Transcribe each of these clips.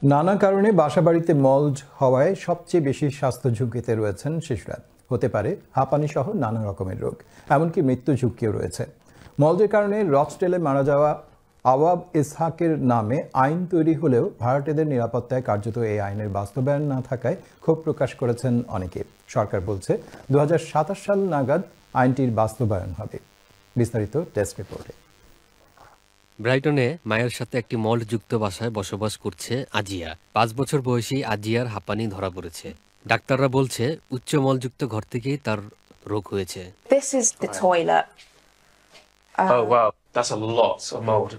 নানা কারণে বাসাবাড়িতে মল্ড হওয়ায় সবচেয়ে বেশি স্বাস্থ্য ঝুঁকিতে রয়েছেন শিশুরা। হতে পারে হাঁপানি সহ নানা রকমের রোগ, এমনকি মৃত্যু ঝুঁকিও রয়েছে। মল্ডের কারণে রচডেলে মারা যাওয়া আওয়াব ইসহাকের নামে আইন তৈরি হলেও ভাড়াটেদের নিরাপত্তায় কার্যত এই আইনের বাস্তবায়ন না থাকায় ক্ষোভ প্রকাশ করেছেন অনেকে। সরকার বলছে 2027 সাল নাগাদ আইনটির বাস্তবায়ন হবে। বিস্তারিত ডেস্ক রিপোর্টে। ব্রাইটনে মায়ের সাথে একটি মল্ডযুক্ত বাসায় বসবাস করছে আজিয়া। 5 বছর বয়সী আজিয়ার হাঁপানি ধরা পড়েছে। ডাক্তাররা বলছে উচ্চ মলযুক্ত ঘর থেকেই তার রোগ হয়েছে। This is the toilet. Oh wow, that's a lot of mold.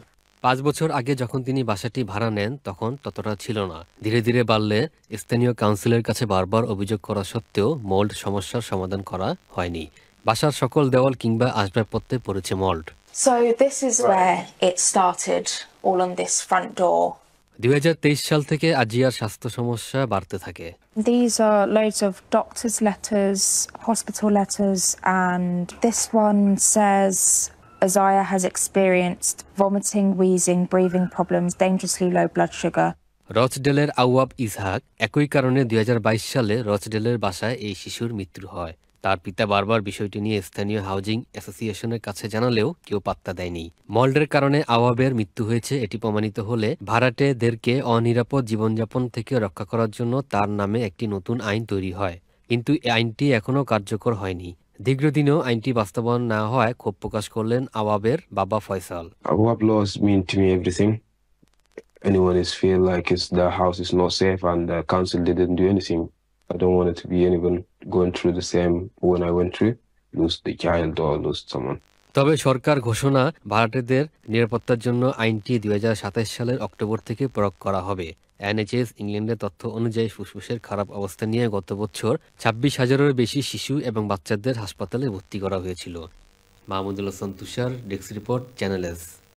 5 বছর আগে যখন তিনি বাসাটি ভাড়া নেন তখন ততটা ছিল না। ধীরে ধীরে বাড়লে স্থানীয় কাউন্সিলের কাছে বারবার অভিযোগ করা সত্ত্বেও মল্ড সমস্যার সমাধান করা হয়নি। বাসার সকল দেওয়াল কিংবা আসবাবপত্রে পড়েছে মল্ড। So this is where it started, all on this front door. 2023 সাল থেকে আজিয়ার স্বাস্থ্য সমস্যা বাড়তে থাকে। These are loads of doctor's letters, hospital letters, and this one says Azia has experienced vomiting, wheezing, breathing problems, dangerously low blood sugar. রচডেলের আওয়াব Ishaq একই কারণে 2022 সালে রচডেলের বাসায় এই শিশুর মৃত্যু হয়। তার পিতা বারবার বিষয়টি নিয়ে স্থানীয় হাউজিং অ্যাসোসিয়েশনের কাছে জানালেও কেউ পাত্তা দেয়নি। মল্ডের কারণে আওয়াবের মৃত্যু হয়েছে এটি প্রমাণিত হলে ভাড়াটেদেরকে অনিরাপদ জীবনযাপন থেকে রক্ষা করার জন্য তার নামে একটি নতুন আইন তৈরি হয়। কিন্তু এই আইনটি এখনও কার্যকর হয়নি। দীর্ঘদিনেও আইনটি বাস্তবায়ন না হওয়ায় ক্ষোভ প্রকাশ করলেন আওয়াবের বাবা Faisal. Awab laws mean to me everything. Anyone is feel like their house is not safe and the council didn't do anything. I don't want it to be anyone going through the same when I went through, lose the child or lose someone. তবে সরকার ঘোষণা ভাড়াটেদের নিরাপত্তার জন্য আইনটি 2027 সালের October থেকে প্রয়োগ করা হবে। এনএইচএস ইংল্যান্ডের তথ্য অনুযায়ী ফুসফুসের খারাপ অবস্থা নিয়ে গত বছর 26,000-এর বেশি শিশু এবং বাচ্চাদের হাসপাতালে ভর্তি করা হয়েছিল। মাহমুদুল হাসান তুষার, ডেস্ক রিপোর্ট, চ্যানেল এস।